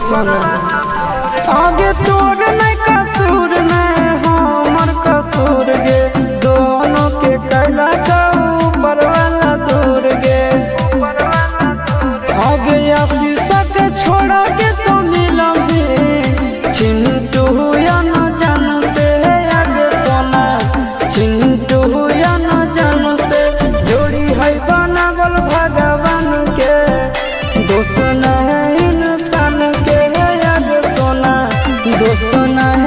सोना आगे तोर नहीं कसूर नहीं हमर कसूर गे दोनों के कैला का ऊपर वाला दूर गे आगे आशीषा के छोड़ा के तो मिलम चिंटू या न जान से आगे सोना चिंटू या न जान से जोड़ी है बनावल भगवान के दोस्त नहीं इंसान के आगे सोना दोस्त नहीं